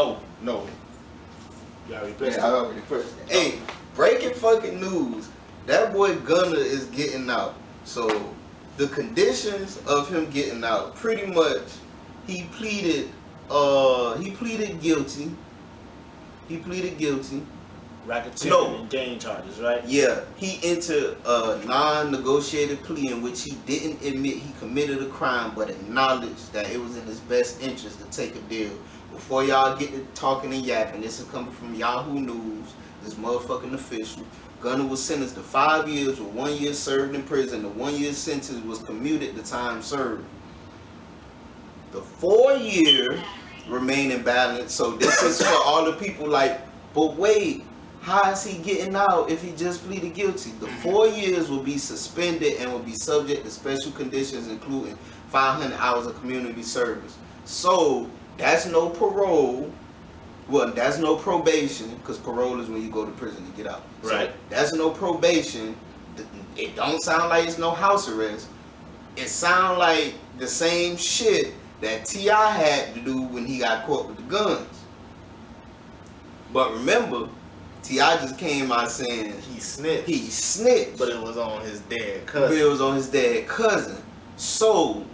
Oh, no. You already pressed it? I already pressed it. Hey, breaking fucking news. That boy Gunna is getting out. So, the conditions of him getting out, pretty much, he pleaded guilty. He pleaded guilty. Racketeering and gang charges, right? Yeah, he entered a non-negotiated plea in which he didn't admit he committed a crime, but acknowledged that it was in his best interest to take a deal. Before y'all get to talking and yapping, this is coming from Yahoo News, this motherfucking official. Gunna was sentenced to 5 years with 1 year served in prison. The 1 year sentence was commuted to time served. The 4 year remain in balance. So this is for all the people like, but wait, how is he getting out if he just pleaded guilty? The 4 years will be suspended and will be subject to special conditions, including 500 hours of community service. So that's no parole. Well, that's no probation, because parole is when you go to prison to get out. Right. So that's no probation. It don't sound like it's no house arrest. It sound like the same shit that T.I. had to do when he got caught with the guns. But remember, T.I. just came out saying he snitched. But it was on his dead cousin. So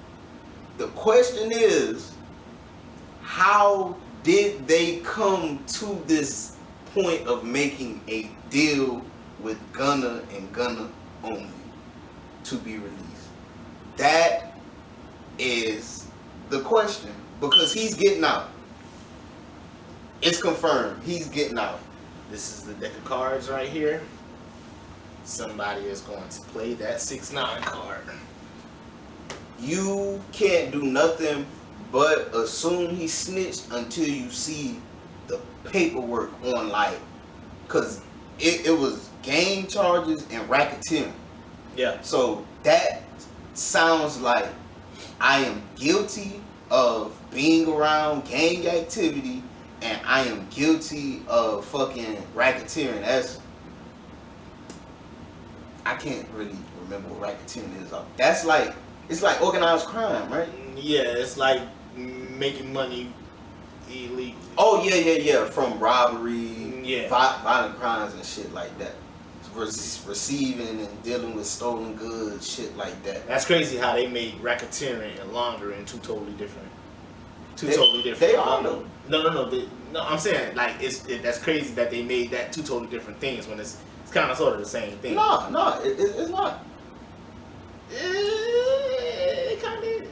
the question is, how did they come to this point of making a deal with Gunna and Gunna only to be released? That is the question, because he's getting out. It's confirmed. He's getting out. This is the deck of cards right here. Somebody is going to play that 6-9 card. You can't do nothing but assume he snitched until you see the paperwork on, like, because it was gang charges and racketeering. Yeah. So that sounds like I am guilty of being around gang activity and I am guilty of fucking racketeering. I can't really remember what racketeering is. That's like, it's like organized crime, right? Yeah, it's like making money illegally. Oh yeah, from robbery, yeah, violent crimes and shit like that. Receiving and dealing with stolen goods, shit like that. That's crazy how they made racketeering and laundering two totally different. They are though. No. I'm saying like that's crazy that they made that two totally different things when it's kind of sort of the same thing. No, it's not. It kind of is.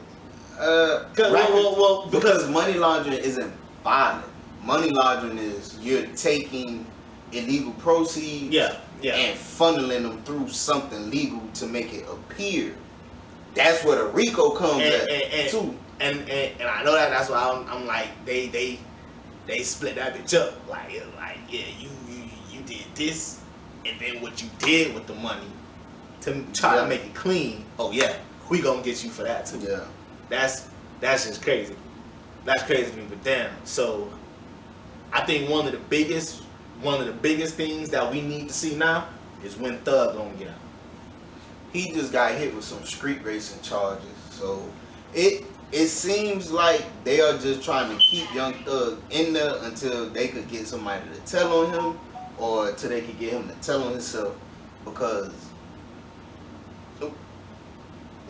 Because money laundering isn't violent. Money laundering is you're taking illegal proceeds and funneling them through something legal to make it appear. That's where the RICO comes too. And I know that's why I'm like they split that bitch up like yeah, you did this and then what you did with the money to try to make it clean. Oh yeah, we gonna get you for that too. Yeah, that's just crazy. That's crazy to me. But damn, so I think one of the biggest things that we need to see now is when Thug gonna get out. He just got hit with some street racing charges, so it seems like they are just trying to keep Young Thug in there until they could get somebody to tell on him, or until they could get him to tell on himself. Because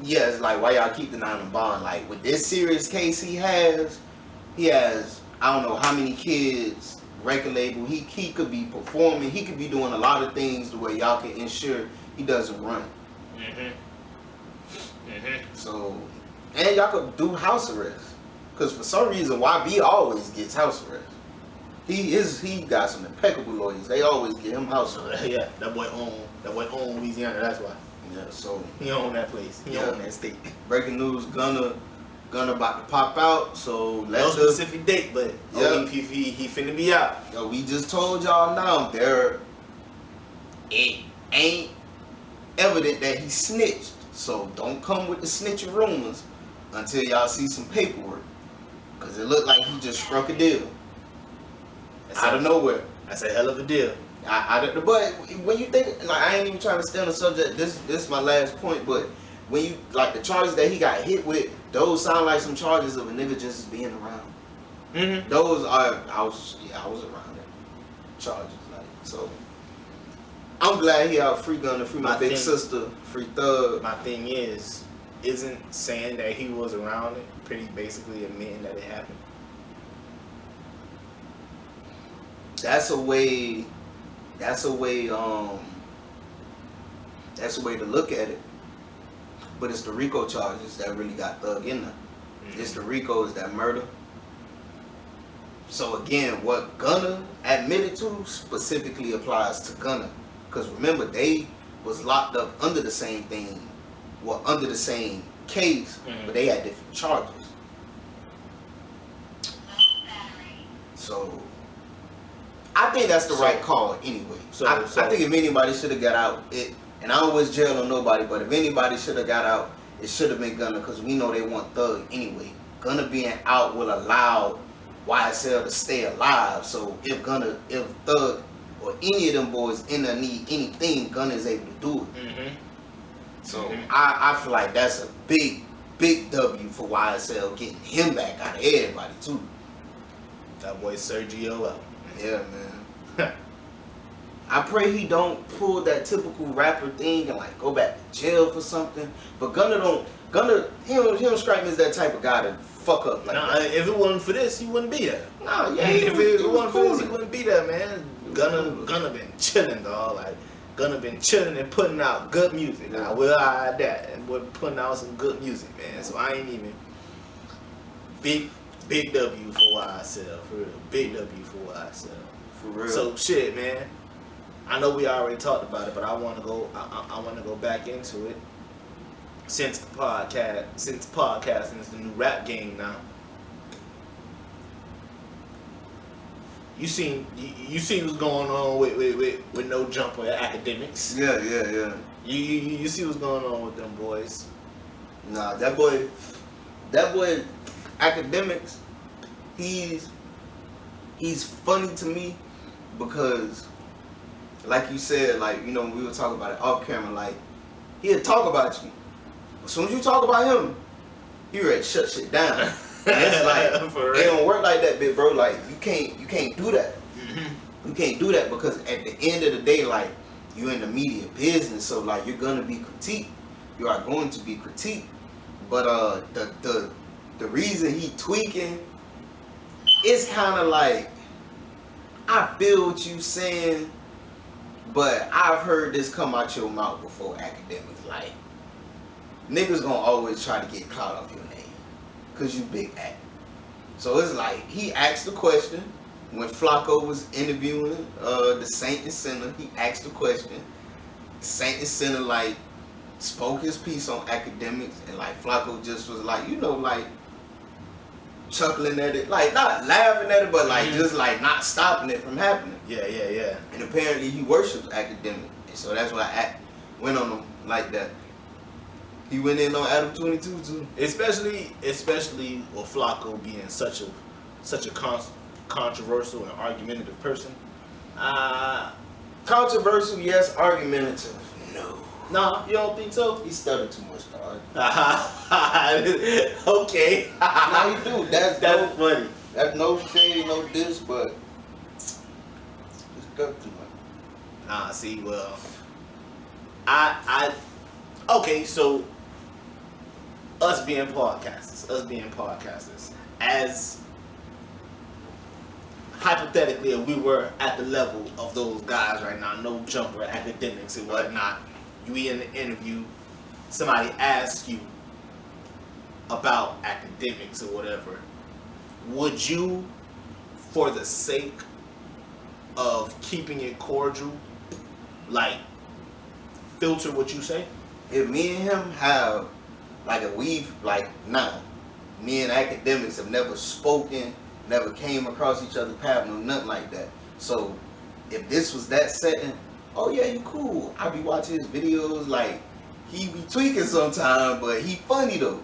yeah, it's like, why y'all keep denying him bond? Like, with this serious case he has I don't know how many kids, record label, he could be performing, he could be doing a lot of things the way y'all can ensure he doesn't run. So, and y'all could do house arrest, because for some reason YB always gets house arrest. He got some impeccable lawyers. They always get him house arrest. Yeah, that boy own Louisiana. That's why. Yeah, so he own that place. He own that state. Breaking news: Gunna about to pop out. So no specific date, but he finna be out. Yo, we just told y'all now. It ain't evident that he snitched. So don't come with the snitching rumors until y'all see some paperwork, because it looked like he just struck a deal out of nowhere. That's a hell of a deal. But when you think, like, I ain't even trying to stay on the subject. This is my last point. But when you, like, the charges that he got hit with, those sound like some charges of a nigga just being around. Those are I was around it. Charges like so. I'm glad he out. Free Gunna, free my big sister, free Thug. My thing is, isn't saying that he was around it pretty basically admitting that it happened? That's a way to look at it. But it's the RICO charges that really got Thug in there. It's the RICOs that murder. So again, what Gunna admitted to specifically applies to Gunna. Because remember, they was locked up under the same thing, under the same case, but they had different charges. So I think that's the right call anyway. I think if anybody should have got out, and I don't wish jail on nobody, but if anybody should have got out, it should have been Gunna, because we know they want Thug anyway. Gunna being out will allow YSL to stay alive. So if Thug or any of them boys in there need anything, Gunna is able to do it. So I feel like that's a big W for YSL, getting him back out of everybody too. That boy Sergio out. Yeah, man. I pray he don't pull that typical rapper thing and like go back to jail for something. But Gunna he don't strike me as that type of guy to fuck up like that. If it wasn't for this, he wouldn't be there. Nah, yeah, if it wasn't for this, he wouldn't be there, man. Gunna been chilling, dog. Like Gunna been chilling and putting out good music. I will hide that, and we're putting out some good music, man. So I ain't even big W for YSL, for real. Big W for YSL, for real. So shit, man. I know we already talked about it, but I want to go. I want to go back into it. Since podcasting is the new rap game now. You seen what's going on with No Jumper Academics. Yeah. You see what's going on with them boys. Nah, that boy Academics, he's funny to me because, like you said, like, you know, when we were talking about it off camera, like, he'll talk about you. As soon as you talk about him, he ready to shut shit down. And it's like, it don't work like that, big bro. Like, you can't do that. You can't do that because at the end of the day, like, you're in the media business, so like you're gonna be critiqued. You are going to be critiqued. But the reason he tweaking, it's kind of like, I feel what you saying, but I've heard this come out your mouth before, Academics. Like, niggas gonna always try to get clout off your name, cause you big act. So it's like, he asked the question when Flacco was interviewing the Saint and Sinner. He asked the question. Saint and Sinner like spoke his piece on Academics, and like Flacco just was like, you know, like chuckling at it, like not laughing at it, but like just like not stopping it from happening. Yeah. And apparently he worships Academic, and so that's why I went on him like that. He went in on Adam 22 too. Especially with Flacco being such a controversial and argumentative person. Controversial, yes. Argumentative, no. Nah, you don't think so? He stuttered too much to argue. Okay. Nah, he do. That's funny. That's no shade, no diss, but he stuttered too much. Nah, see, well, okay, so us being podcasters, as hypothetically, if we were at the level of those guys right now, No Jumper, Academics and whatnot, you in an interview, somebody asks you about Academics or whatever, would you, for the sake of keeping it cordial, like, filter what you say? If me and him have, like, me and Academics have never spoken, never came across each other's path, no nothing like that. So if this was that setting, oh yeah, you cool. I be watching his videos, like, he be tweaking sometime, but he funny though.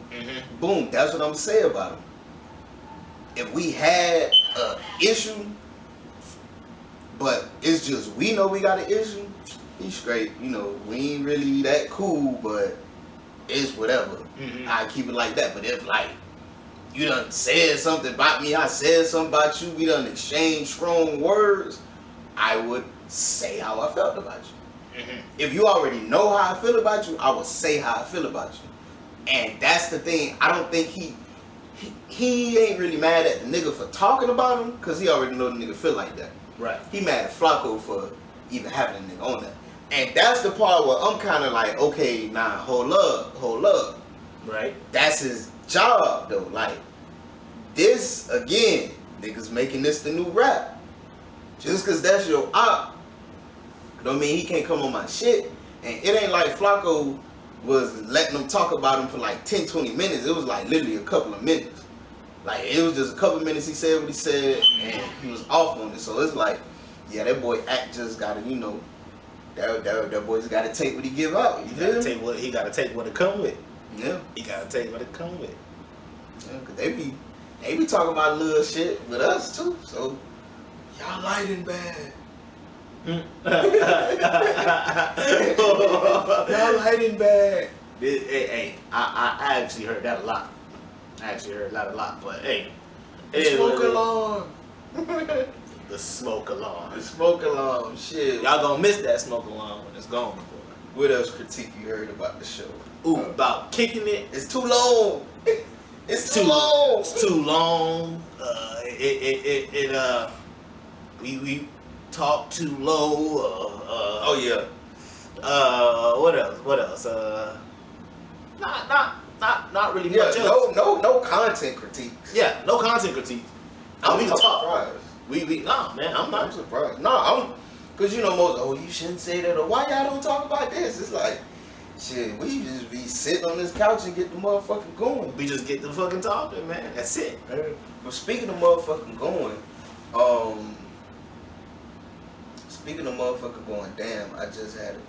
Boom, that's what I'm saying about him. If we had a issue, but it's just we know we got an issue, he's straight. You know, we ain't really that cool, but it's whatever. I keep it like that. But if like you done said something about me, I said something about you, we done exchanged strong words, I would say how I felt about you. Mm-hmm. If you already know how I feel about you, I would say how I feel about you. And that's the thing. I don't think he ain't really mad at the nigga for talking about him, because he already know the nigga feel like that. Right. He mad at Flacco for even having a nigga on that. And that's the part where I'm kind of like, okay, nah, hold up. Right. That's his job, though. Like, this, again, niggas making this the new rap. Just because that's your op, don't mean he can't come on my shit. And it ain't like Flacco was letting them talk about him for like 10, 20 minutes. It was like literally a couple of minutes. Like, it was just a couple of minutes he said what he said, and he was off on it. So it's like, yeah, that boy act just gotta, you know, that boy's gotta take what he give out. He gotta take what it come with. Yeah. He gotta take what it come with. Yeah, cause they be talking about little shit with us too. So y'all lighting bad. Y'all lighting bad. Hey, I actually heard that a lot. A lot. But hey, smoke alarm. The smoke alarm. The smoke alarm. Shit. Y'all gonna miss that smoke alarm when it's gone. What else critique you heard about the show? Ooh, about kicking it. It's too long. It's too long. It's too long. We talk too low. Oh yeah. What else? Not really much else. No content critiques. Yeah, no content critiques. I'm surprised. Nah, man, I'm not surprised. No, cause you know most. You shouldn't say that. Or why y'all don't talk about this? It's like, shit. We just be sitting on this couch and get the motherfucking going. We just get the fucking talking, man. That's it. But speaking of motherfucking going, damn, I just had it.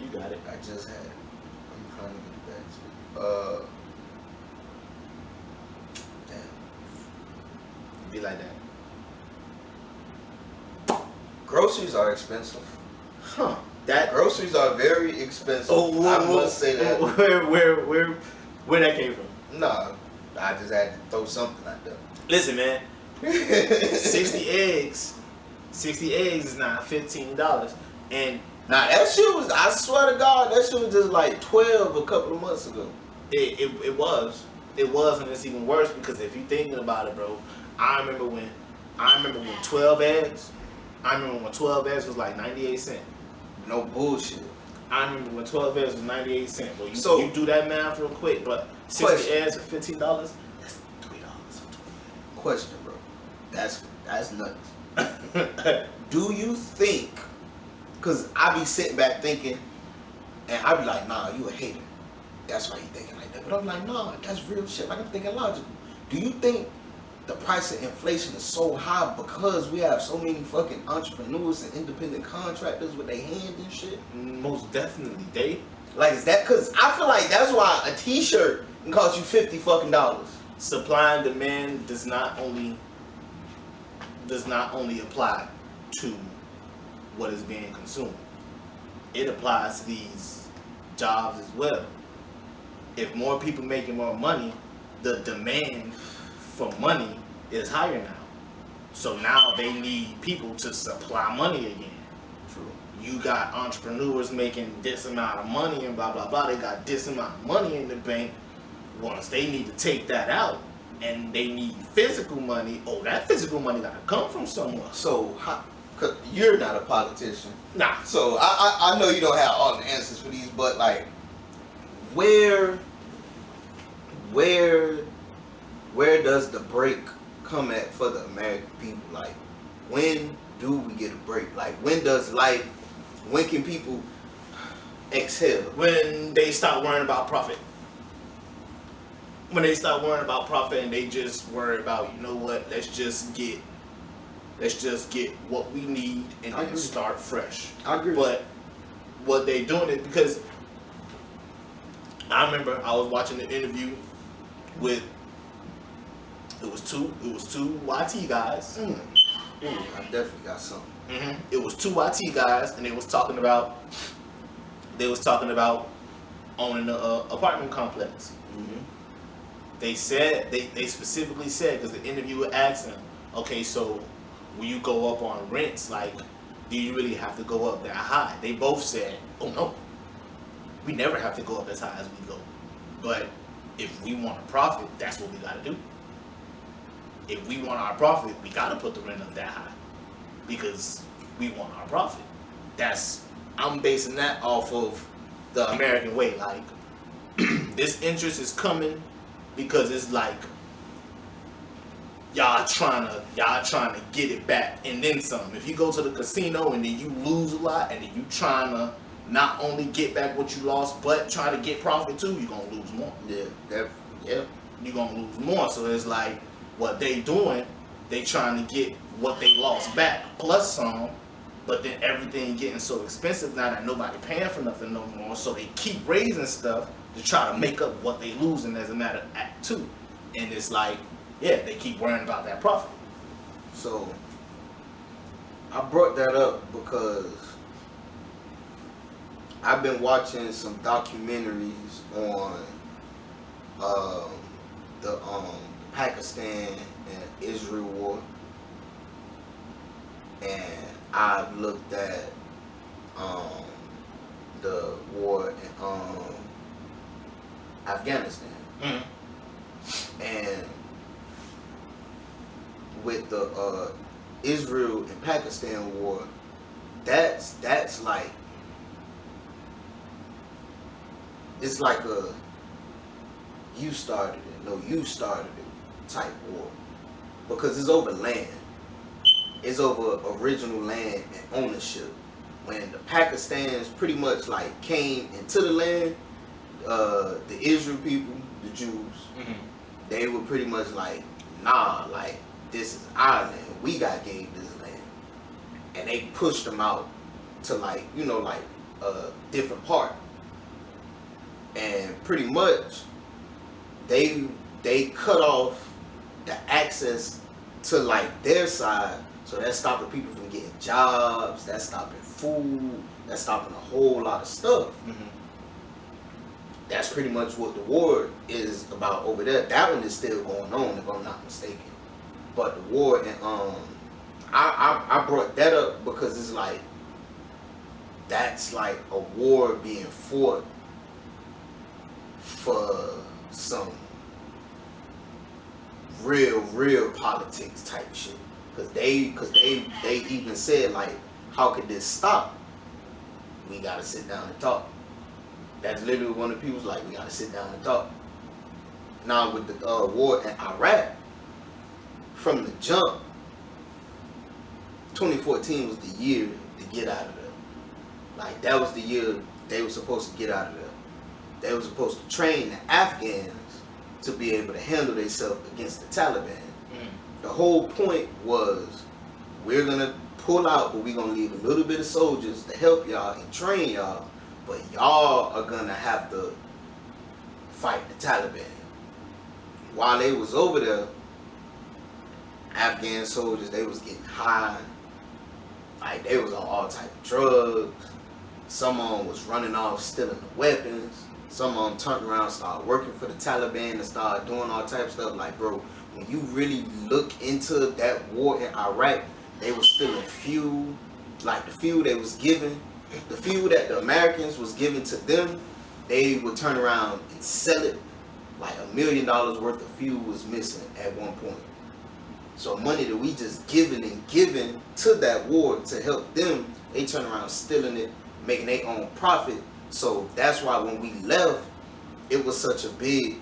You got it. I just had it. I'm trying to get it back to it. Damn. Be like that. Groceries are expensive. Huh. Groceries are very expensive. Oh, I must say that. Where that came from? Nah, I just had to throw something out there. Listen, man. 60 eggs is now $15. And nah, that shit was, I swear to God, that shit was just like 12 a couple of months ago. It was, and it's even worse because if you're thinking about it, bro, I remember when 12 eggs was like 98 cents. No bullshit. I remember when 12 eggs was 98 cents. Well, you do that math real quick, but 60 eggs for $15, that's $3. Question, bro. That's nuts. Do you think, because I be sitting back thinking, and I be like, nah, you a hater. That's why you thinking like that. But I'm like, nah, that's real shit. Like, I'm thinking logical. Do you think the price of inflation is so high because we have so many fucking entrepreneurs and independent contractors with their hand and shit? Most definitely, they. Like, is that, because I feel like that's why a t-shirt can cost you $50 fucking. Supply and demand does not only apply to what is being consumed. It applies to these jobs as well. If more people making more money, the demand for money is higher now. So now they need people to supply money again. True. You got entrepreneurs making this amount of money and blah, blah, blah. They got this amount of money in the bank. Once they need to take that out and they need physical money, that physical money got to come from somewhere. So, cause you're not a politician. Nah. So I know you don't have all the answers for these, but like, where does the break come at for the American people? Like, when do we get a break? Like, when can people exhale? When they stop worrying about profit. When they stop worrying about profit and they just worry about, you know what, let's just get what we need and then start fresh. I agree. But what they doing is because I remember I was watching an interview with it was two YT guys. I definitely got something. It was two YT guys, and they was talking about owning an apartment complex. they said they specifically said, because the interviewer asked him, okay, so when you go up on rents, like, do you really have to go up that high? They both said, oh no, we never have to go up as high as we go. But if we want a profit, that's what we gotta do. If we want our profit, we gotta put the rent up that high because we want our profit. I'm basing that off of the American way. Like, this interest is coming because it's like y'all trying to get it back and then some. If you go to the casino and then you lose a lot and then you trying to not only get back what you lost but try to get profit too, you're gonna lose more. You're gonna lose more. So it's like what they doing, they trying to get what they lost back plus some, but then everything getting so expensive now that nobody paying for nothing no more, so they keep raising stuff to try to make up what they losing as a matter of act two. And it's like, yeah, they keep worrying about that profit. So I brought that up because I've been watching some documentaries on the Pakistan and Israel war, and I've looked at the war in Afghanistan. Mm-hmm. And with the Israel and Pakistan war, that's like, it's like a you started it, no you started it type war, because it's over land. It's over original land and ownership. When the Pakistanis pretty much like came into the land, the Israel people, the Jews, Mm-hmm. they were pretty much like, nah, like, this is our land. We got gave this land. And they pushed them out to like, you know, like a different part. And pretty much they cut off the access to like their side. So that's stopping people from getting jobs, that's stopping food, that's stopping a whole lot of stuff. Mm-hmm. That's pretty much what the war is about over there. That one is still going on, if I'm not mistaken. But the war, and I brought that up because it's like, that's like a war being fought for some real politics type shit. Cause they even said like, how could this stop? We gotta sit down and talk. That's literally one of the people's like, we gotta sit down and talk. Now with the war in Iraq, from the jump, 2014 was the year to get out of there. Like, that was the year they were supposed to get out of there. They were supposed to train the Afghans to be able to handle themselves against the Taliban. Mm. The whole point was, we're gonna pull out, but we're gonna leave a little bit of soldiers to help y'all and train y'all, but y'all are gonna have to fight the Taliban. While they was over there, Afghan soldiers, they was getting high, like they was on all type of drugs. Some of them was running off stealing the weapons. Some of them turned around, started working for the Taliban and started doing all type of stuff. Like, bro, when you really look into that war in Iraq, they was stealing fuel, like the fuel they was giving, the fuel that the Americans was giving to them, they would turn around and sell it. Like $1 million worth of fuel was missing at one point. So money that we just given to that war to help them, they turn around stealing it, making their own profit. So that's why when we left, it was such a big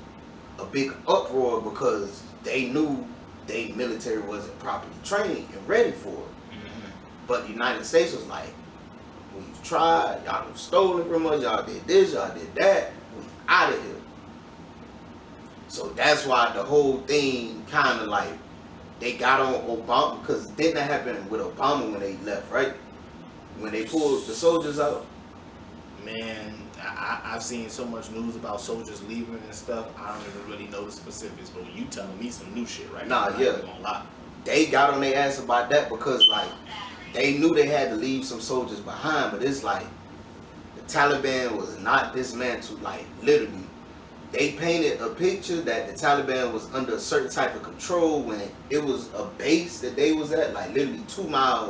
uproar, because they knew their military wasn't properly trained and ready for it. Mm-hmm. But the United States was like, we've tried, y'all have stolen from us, y'all did this, y'all did that, we out of here. So that's why the whole thing kind of like, they got on Obama, because didn't that happen with Obama when they left, right? When they pulled the soldiers out? Man, I've seen so much news about soldiers leaving and stuff, I don't even really know the specifics, but you telling me some new shit right now. Nah, yeah. Gonna lie. They got on their ass about that because, like, they knew they had to leave some soldiers behind, but it's like, the Taliban was not dismantled, like, literally. they painted a picture that the Taliban was under a certain type of control when it was a base that they was at, like literally 2 miles